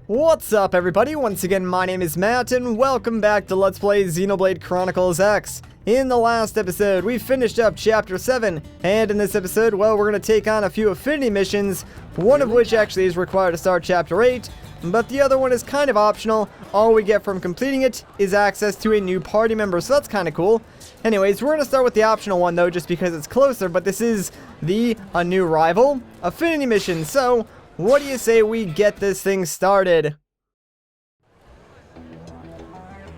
What's up, everybody? Once again, my name is Matt, and welcome back to Let's Play Xenoblade Chronicles X. In the last episode, we finished up Chapter 7, and in this episode, well, we're going to take on a few affinity missions, one of which actually is required to start Chapter 8, but the other one is kind of optional. All we get from completing it is access to a new party member, so that's kind of cool. Anyways, we're going to start with the optional one, though, just because it's closer, but this is a new rival affinity mission, so what do you say we get this thing started?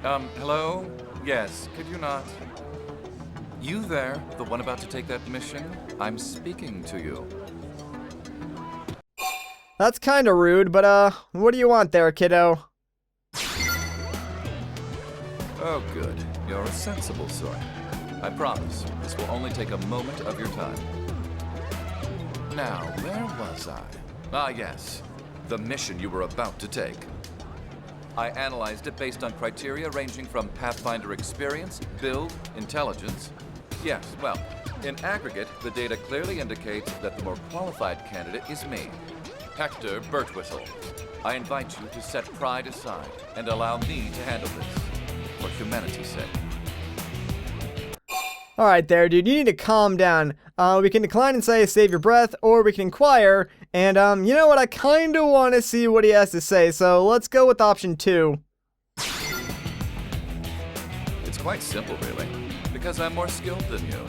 Hello? Yes, could you not? You there, the one about to take that mission? I'm speaking to you. That's kinda rude, but what do you want there, kiddo? Oh, good. You're a sensible sort. I promise, this will only take a moment of your time. Now, where was I? Ah, yes. The mission you were about to take. I analyzed it based on criteria ranging from Pathfinder experience, build, intelligence. Yes, well, in aggregate, the data clearly indicates that the more qualified candidate is me, Hector Birtwhistle. I invite you to set pride aside and allow me to handle this, for humanity's sake. Alright there, dude, you need to calm down. We can decline and say save your breath, or we can inquire, and you know what, I kinda wanna see what he has to say, so let's go with option 2. It's quite simple, really, because I'm more skilled than you.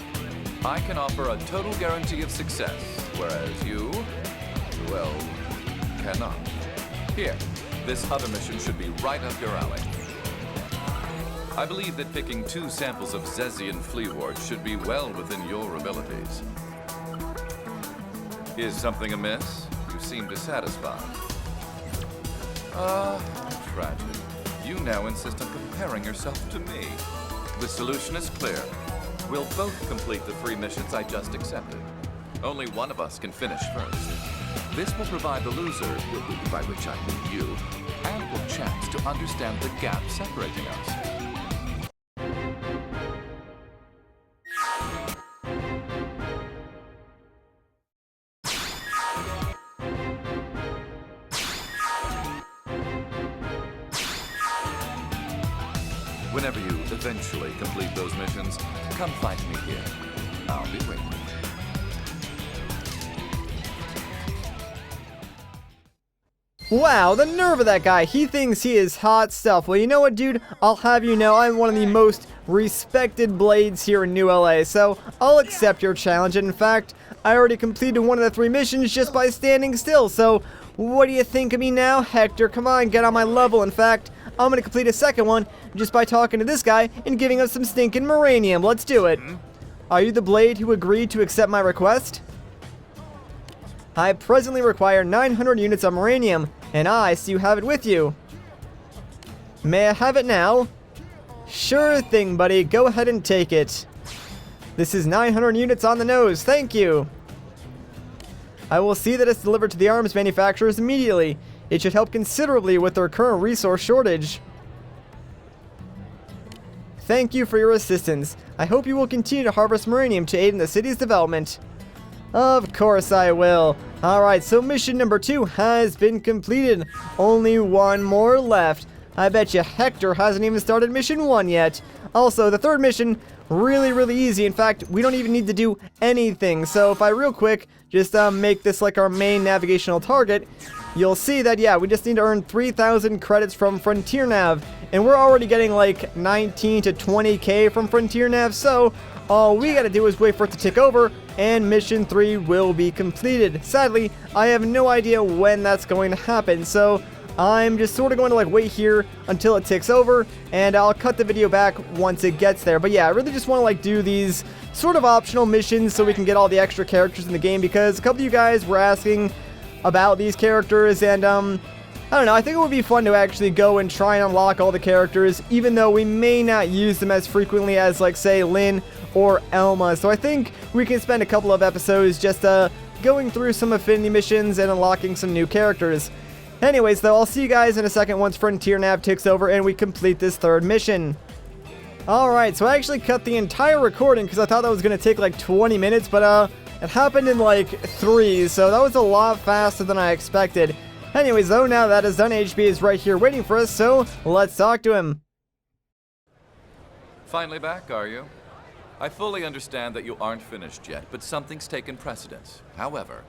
I can offer a total guarantee of success, whereas you, well, cannot. Here, this other mission should be right up your alley. I believe that picking 2 samples of Zezian Fleawort should be well within your abilities. Is something amiss? You seem dissatisfied. Tragic. You now insist on comparing yourself to me. The solution is clear. We'll both complete the 3 missions I just accepted. Only one of us can finish first. This will provide the loser, by which I mean you, ample chance to understand the gap separating us. Whenever you eventually complete those missions, come find me here. I'll be waiting. Wow, the nerve of that guy. He thinks he is hot stuff. Well, you know what, dude? I'll have you know I'm one of the most respected blades here in New LA, so I'll accept your challenge. And in fact, I already completed one of the 3 missions just by standing still, so what do you think of me now, Hector? Come on, get on my level. In fact, I'm gonna complete a second one just by talking to this guy and giving us some stinking Moranium. Let's do it. Are you the blade who agreed to accept my request? I presently require 900 units of Moranium, and I see you have it with you. May I have it now? Sure thing, buddy. Go ahead and take it. This is 900 units on the nose. Thank you. I will see that it's delivered to the arms manufacturers immediately. It should help considerably with their current resource shortage. Thank you for your assistance. I hope you will continue to harvest Moranium to aid in the city's development. Of course I will. Alright, so mission number 2 has been completed. Only one more left. I bet you Hector hasn't even started mission 1 yet. Also, the 3rd mission, really easy. In fact, we don't even need to do anything. So if I real quick just make this like our main navigational target, you'll see that, yeah, we just need to earn 3,000 credits from Frontier Nav. And we're already getting like 19 to 20k from Frontier Nav, so all we gotta do is wait for it to tick over, and mission 3 will be completed. Sadly, I have no idea when that's going to happen, so I'm just sort of going to like wait here until it ticks over, and I'll cut the video back once it gets there. But yeah, I really just want to like do these sort of optional missions so we can get all the extra characters in the game, because a couple of you guys were asking about these characters, and I don't know, I think it would be fun to actually go and try and unlock all the characters, even though we may not use them as frequently as, like, say, Lynn or Elma. So I think we can spend a couple of episodes just going through some affinity missions and unlocking some new characters. Anyways, though, I'll see you guys in a second once Frontier Nav ticks over and we complete this 3rd mission. Alright, so I actually cut the entire recording because I thought that was going to take like 20 minutes, but it happened in like 3, so that was a lot faster than I expected. Anyways, though, now that is done, HB is right here waiting for us, so let's talk to him. Finally back, are you? I fully understand that you aren't finished yet, but something's taken precedence. However,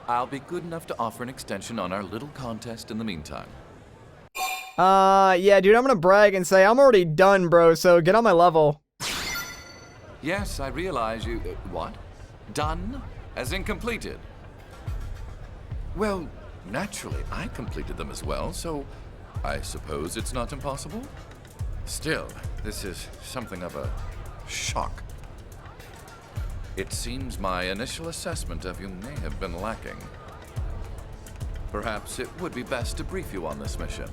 I'll be good enough to offer an extension on our little contest in the meantime. Yeah, dude, I'm gonna brag and say I'm already done, bro, so get on my level. Yes, I realize you... what? Done? As in completed? Well, naturally, I completed them as well, so I suppose it's not impossible? Still, this is something of a shock. It seems my initial assessment of you may have been lacking. Perhaps it would be best to brief you on this mission.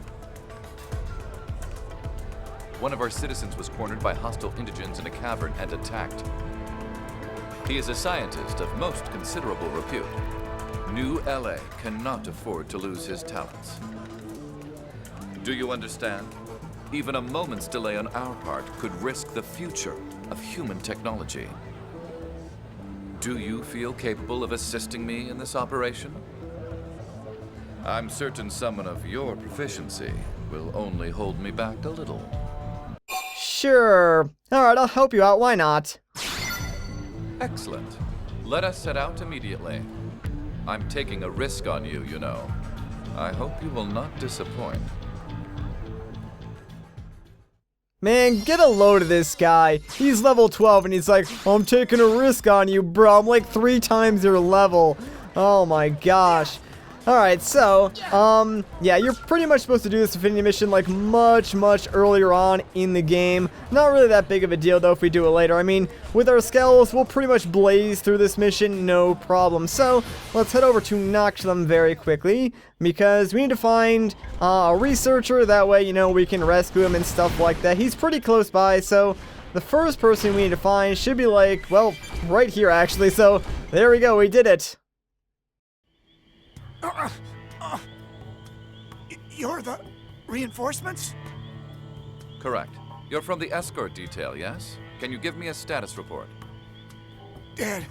One of our citizens was cornered by hostile indigents in a cavern and attacked. He is a scientist of most considerable repute. New LA cannot afford to lose his talents. Do you understand? Even a moment's delay on our part could risk the future of human technology. Do you feel capable of assisting me in this operation? I'm certain someone of your proficiency will only hold me back a little. Sure. Alright, I'll help you out, why not? Excellent. Let us set out immediately. I'm taking a risk on you, you know. I hope you will not disappoint. Man, get a load of this guy. He's level 12 and he's like, I'm taking a risk on you, bro. I'm like 3 times your level. Oh my gosh. Alright, so, yeah, you're pretty much supposed to do this affinity mission like much earlier on in the game. Not really that big of a deal though if we do it later. I mean, with our Skells, we'll pretty much blaze through this mission, no problem. So, let's head over to Noxlum very quickly, because we need to find a researcher. That way, you know, we can rescue him and stuff like that. He's pretty close by, so the first person we need to find should be like, well, right here actually. So, there we go, we did it. You're the reinforcements? Correct. You're from the escort detail, yes? Can you give me a status report? Dead.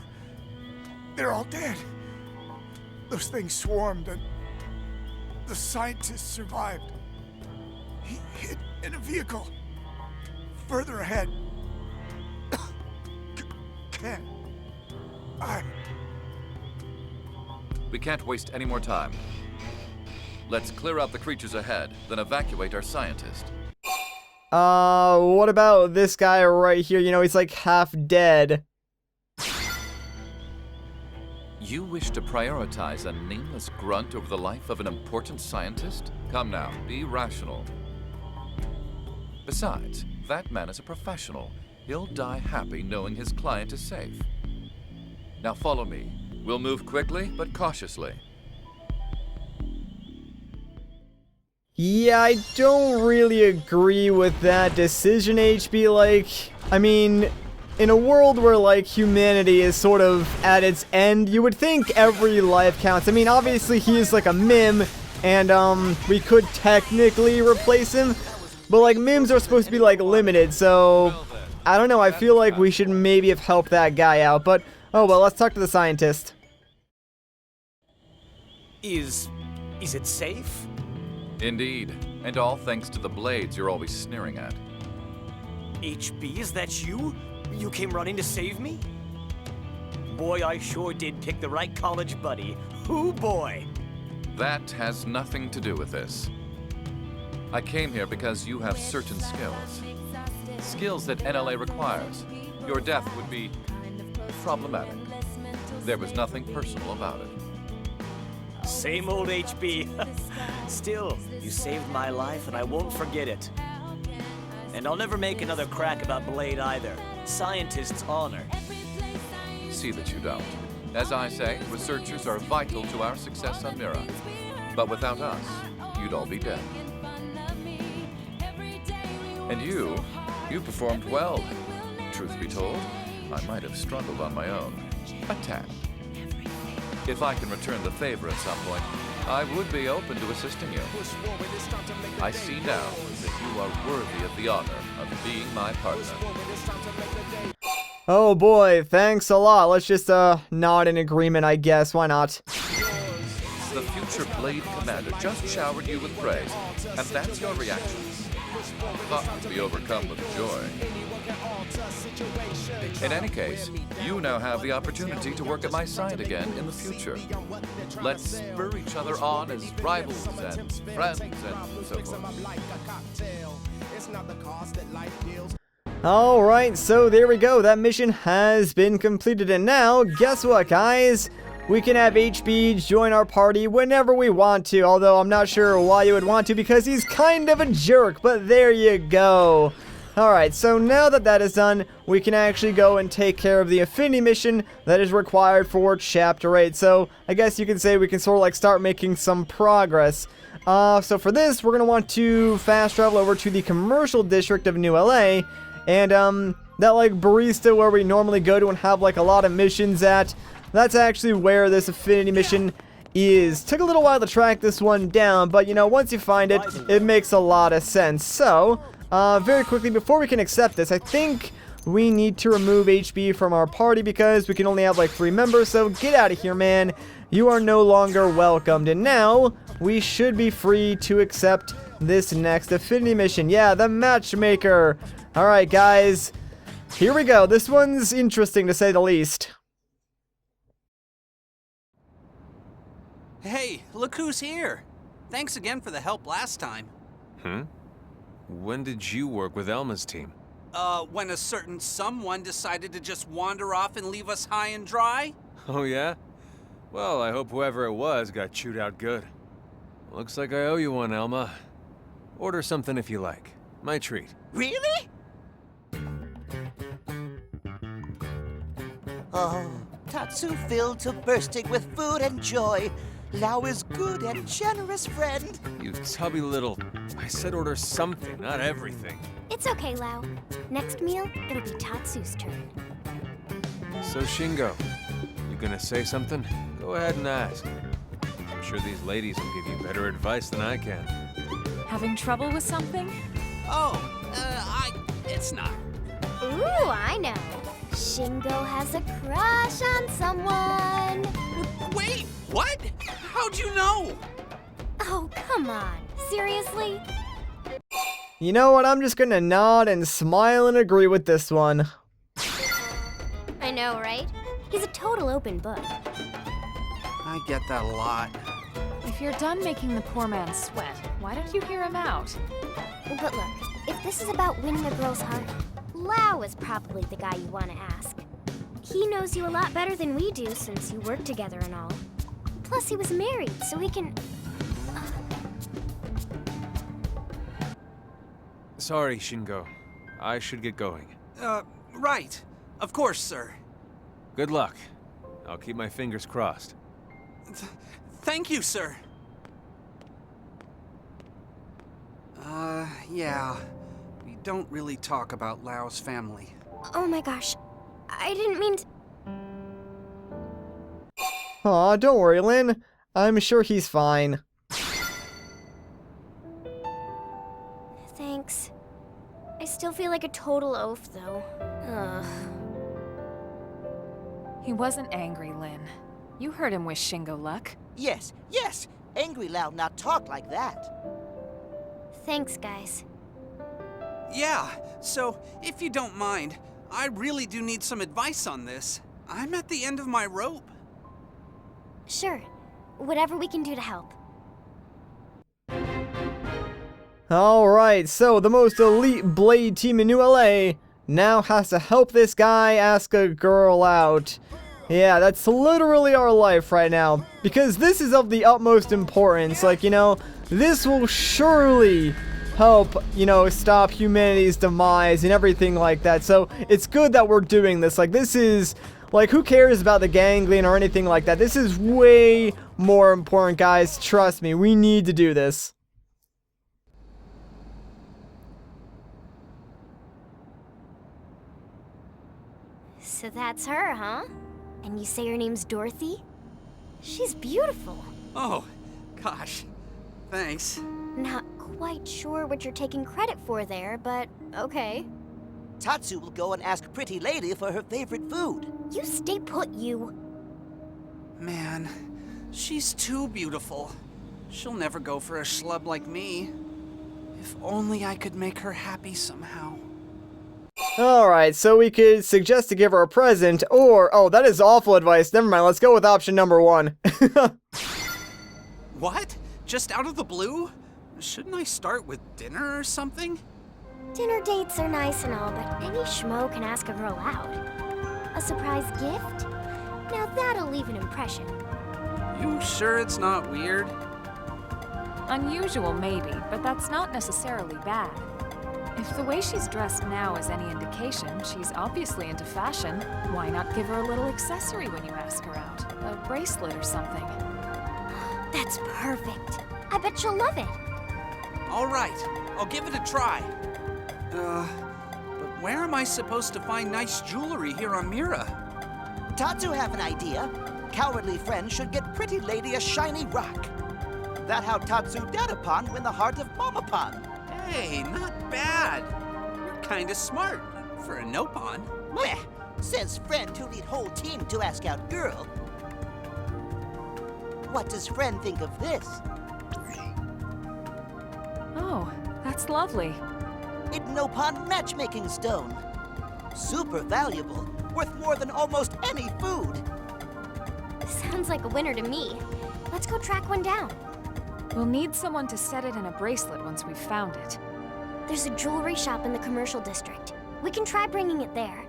They're all dead. Those things swarmed and the scientist survived. He hid in a vehicle further ahead. Can't. We can't waste any more time. Let's clear out the creatures ahead, then evacuate our scientist. What about this guy right here? You know, he's like half dead. You wish to prioritize a nameless grunt over the life of an important scientist? Come now, be rational. Besides, that man is a professional. He'll die happy knowing his client is safe. Now follow me. We'll move quickly, but cautiously. Yeah, I don't really agree with that decision, HB. Like, I mean, in a world where, like, humanity is sort of at its end, you would think every life counts. I mean, obviously, he is, like, a mim, and, we could technically replace him, but, like, mims are supposed to be, like, limited, so I don't know. I feel like we should maybe have helped that guy out, but oh well, let's talk to the scientist. Is it safe? Indeed, and all thanks to the blades you're always sneering at. HB, is that you? You came running to save me? Boy, I sure did pick the right college buddy. Hoo boy! That has nothing to do with this. I came here because you have certain skills. Skills that NLA requires. Your death would be problematic. There was nothing personal about it. Same old HB. Still, you saved my life and I won't forget it. And I'll never make another crack about Blade either. Scientist's honor. See that you don't. As I say, researchers are vital to our success on Mira. But without us, you'd all be dead. And you performed well. Truth be told, I might have struggled on my own. A tad. If I can return the favor at some point, I would be open to assisting you. I see now that you are worthy of the honor of being my partner. Oh boy, thanks a lot. Let's just nod in agreement, I guess. Why not? the future Blade Commander just showered you with praise, and that's your reaction. Not to be overcome with joy. In any case, you now have the opportunity to work at my side again in the future. Let's spur each other on as rivals and friends and so forth. Alright, so there we go. That mission has been completed. And now, guess what, guys? We can have HB join our party whenever we want to. Although I'm not sure why you would want to, because he's kind of a jerk. But there you go. Alright, so now that that is done, we can actually go and take care of the affinity mission that is required for Chapter 8. So, I guess you can say we can sort of like start making some progress. So for this, we're going to want to fast travel over to the commercial district of New LA. And, that like barista where we normally go to and have like a lot of missions at, that's actually where this affinity mission is. Took a little while to track this one down, but you know, once you find it, it makes a lot of sense. So, very quickly, before we can accept this, I think we need to remove HB from our party because we can only have like 3 members, so get out of here, man. You are no longer welcomed. And now, we should be free to accept this next affinity mission. Yeah, the Matchmaker. Alright, guys. Here we go. This one's interesting, to say the least. Hey, look who's here. Thanks again for the help last time. When did you work with Elma's team? When a certain someone decided to just wander off and leave us high and dry? Oh yeah? Well, I hope whoever it was got chewed out good. Looks like I owe you one, Elma. Order something if you like. My treat. Really? Oh, Tatsu filled to bursting with food and joy. Lao is good and generous friend. You tubby little... I said order something, not everything. It's okay, Lao. Next meal, it'll be Tatsu's turn. So, Shingo, you gonna say something? Go ahead and ask. I'm sure these ladies will give you better advice than I can. Having trouble with something? It's not. Ooh, I know. Shingo has a crush on someone. Wait, what? How'd you know? Oh, come on. Seriously? You know what? I'm just gonna nod and smile and agree with this one. I know, right? He's a total open book. I get that a lot. If you're done making the poor man sweat, why don't you hear him out? But look, if this is about winning a girl's heart, Lao is probably the guy you want to ask. He knows you a lot better than we do since you work together and all. Plus, he was married, so he can... Sorry, Shingo. I should get going. Right. Of course, sir. Good luck. I'll keep my fingers crossed. Thank you, sir. Yeah. We don't really talk about Lao's family. Oh my gosh. I didn't mean to... Aw, don't worry, Lynn. I'm sure he's fine. Thanks. I still feel like a total oaf, though. Ugh. He wasn't angry, Lynn. You heard him wish Shingo luck. Yes, yes. Angry Lao not talk like that. Thanks, guys. Yeah, so if you don't mind, I really do need some advice on this. I'm at the end of my rope. Sure. Whatever we can do to help. Alright, so the most elite Blade team in New LA now has to help this guy ask a girl out. Yeah, that's literally our life right now. Because this is of the utmost importance. Like, you know, this will surely help, you know, stop humanity's demise and everything like that. So, it's good that we're doing this. Like, this is... Like, who cares about the ganglion or anything like that? This is way more important, guys. Trust me, we need to do this. So that's her, huh? And you say her name's Dorothy? She's beautiful. Oh, gosh. Thanks. Not quite sure what you're taking credit for there, but okay. Tatsu will go and ask Pretty Lady for her favorite food. You stay put, you. Man, She's too beautiful. She'll never go for a schlub like me. If only I could make her happy somehow. Alright, so we could suggest to give her a present, or... Oh, that is awful advice. Never mind, let's go with option number 1. What? Just out of the blue? Shouldn't I start with dinner or something? Dinner dates are nice and all, but any schmo can ask a girl out. A surprise gift? Now that'll leave an impression. You sure it's not weird? Unusual, maybe, but that's not necessarily bad. If the way she's dressed now is any indication, she's obviously into fashion. Why not give her a little accessory when you ask her out? A bracelet or something. That's perfect. I bet she'll love it. All right, I'll give it a try. But where am I supposed to find nice jewelry here on Mira? Tatsu have an idea. Cowardly friend should get pretty lady a shiny rock. That how Tatsu Dadapon win the heart of Mamapon. Hey, not bad. You're kinda smart for a Nopon. Meh, says friend who lead whole team to ask out girl. What does friend think of this? Oh, that's lovely. It Nopon matchmaking stone. Super valuable, worth more than almost any food. Sounds like a winner to me. Let's go track one down. We'll need someone to set it in a bracelet once we've found it. There's a jewelry shop in the commercial district. We can try bringing it there.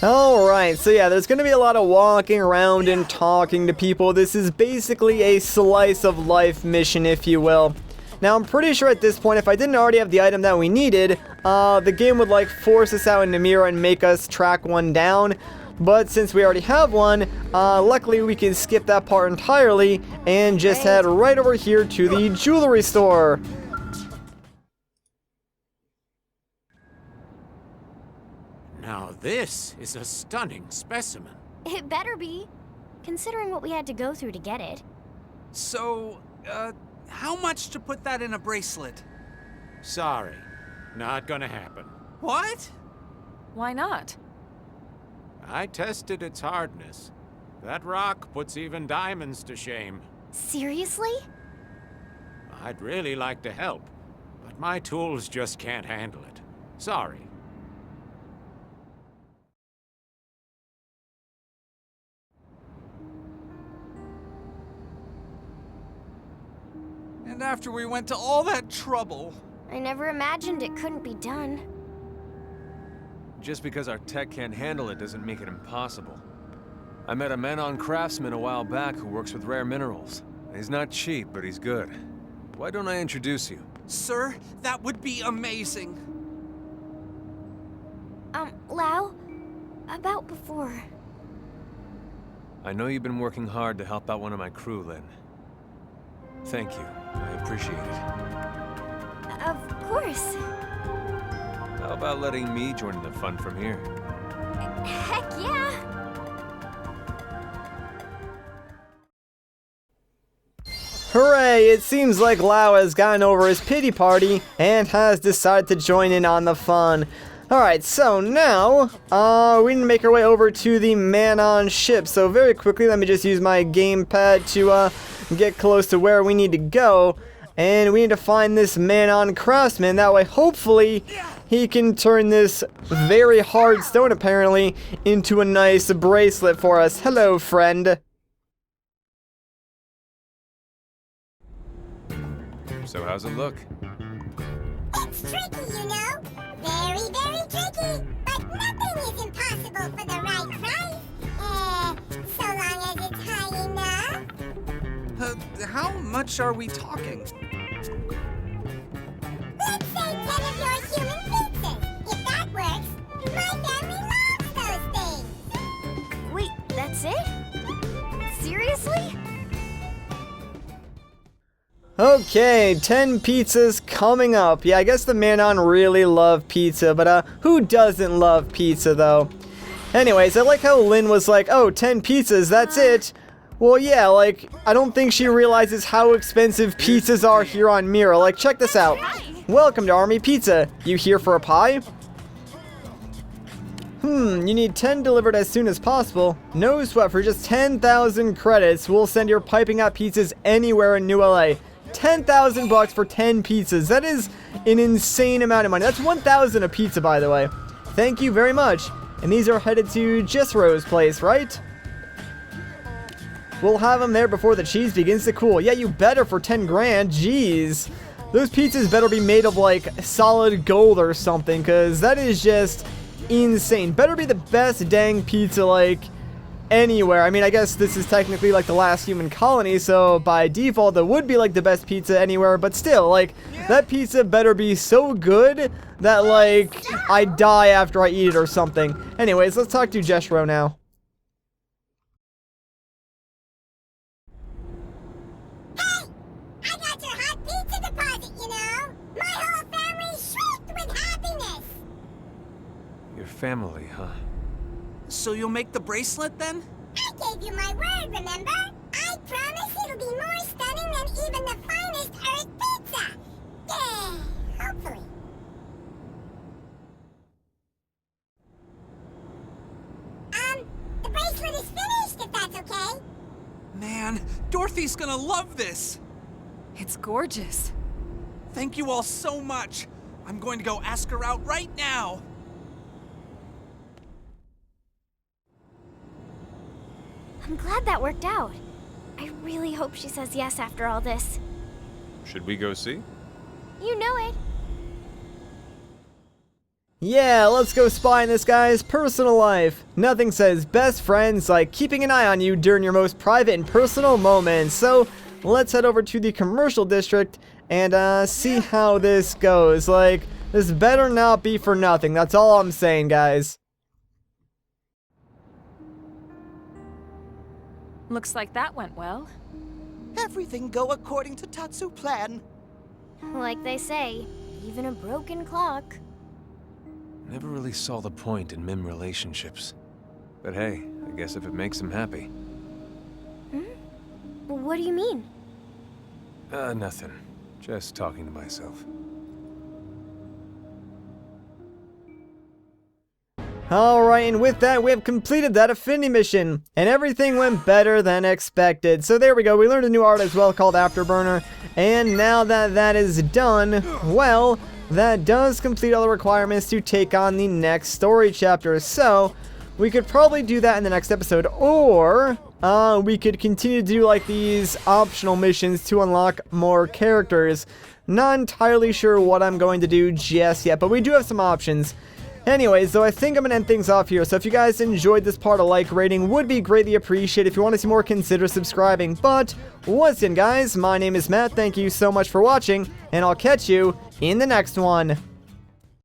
Alright, so yeah, there's gonna be a lot of walking around and talking to people. This is basically a slice of life mission, if you will. Now, I'm pretty sure at this point, if I didn't already have the item that we needed, the game would like force us out into Mira and make us track one down. But since we already have one, luckily we can skip that part entirely and just head right over here to the jewelry store. Now this is a stunning specimen. It better be, considering what we had to go through to get it. So, how much to put that in a bracelet? Sorry, not gonna happen. What? Why not? I tested its hardness. That rock puts even diamonds to shame. Seriously? I'd really like to help, but my tools just can't handle it. Sorry. And after we went to all that trouble. I never imagined it couldn't be done. Just because our tech can't handle it doesn't make it impossible. I met a Manon craftsman a while back who works with rare minerals. He's not cheap, but he's good. Why don't I introduce you? Sir, that would be amazing. Lau, about before. I know you've been working hard to help out one of my crew, Lin. Thank you. I appreciate it. Of course. How about letting me join in the fun from here? Heck yeah! Hooray! It seems like Lau has gotten over his pity party and has decided to join in on the fun. Alright, so now, we need to make our way over to the Manon ship. So very quickly, let me just use my gamepad to, get close to where we need to go. And we need to find this Manon craftsman. That way, hopefully, he can turn this very hard stone, apparently, into a nice bracelet for us. Hello, friend. So how's it look? It's tricky, you know. Very, very tricky. But nothing is impossible for the right price. So long as it's high enough. How much are we talking? Let's say 10 of your human pizzas. If that works, my family loves those things. Wait, that's it? Seriously? Okay, 10 pizzas coming up. Yeah, I guess the Manon really love pizza, but who doesn't love pizza though? Anyways, I like how Lin was like, oh, 10 pizzas, that's it. Well, yeah, like, I don't think she realizes how expensive pizzas are here on Mira. Like, check this out. Welcome to Army Pizza. You here for a pie? You need 10 delivered as soon as possible. No sweat, for just 10,000 credits, we'll send your piping hot pizzas anywhere in New LA. 10,000 bucks for 10 pizzas. That is an insane amount of money. That's 1,000 a pizza, by the way. Thank you very much. And these are headed to Jessero's place, right? We'll have them there before the cheese begins to cool. Yeah, you better for 10 grand. Jeez. Those pizzas better be made of, like, solid gold or something, because that is just insane. Better be the best dang pizza, like, anywhere. I mean, I guess this is technically, like, the last human colony, so by default, that would be, like, the best pizza anywhere, but still, like, that pizza better be so good that, like, I die after I eat it or something. Anyways, let's talk to Jeshro now. Family, huh? So you'll make the bracelet then? I gave you my word, remember? I promise it'll be more stunning than even the finest Earth pizza. Yeah, hopefully. The bracelet is finished, if that's okay. Man, Dorothy's gonna love this. It's gorgeous. Thank you all so much. I'm going to go ask her out right now. I'm glad that worked out. I really hope she says yes after all this. Should we go see? You know it. Yeah, let's go spy in this guy's personal life. Nothing says best friends like keeping an eye on you during your most private and personal moments. So, let's head over to the commercial district and see how this goes. Like, this better not be for nothing. That's all I'm saying, guys. Looks like that went well. Everything go according to Tatsu's plan. Like they say, even a broken clock. Never really saw the point in Mim relationships. But hey, I guess if it makes him happy. What do you mean? Nothing. Just talking to myself. Alright, and with that, we have completed that affinity mission, and everything went better than expected. So there we go, we learned a new art as well called Afterburner, and now that that is done, well, that does complete all the requirements to take on the next story chapter. So, we could probably do that in the next episode, or we could continue to do like these optional missions to unlock more characters. Not entirely sure what I'm going to do just yet, but we do have some options. Anyways, so I think I'm going to end things off here, so if you guys enjoyed this part, a like rating would be greatly appreciated. If you want to see more, consider subscribing. But, once again guys, my name is Matt, thank you so much for watching, and I'll catch you in the next one.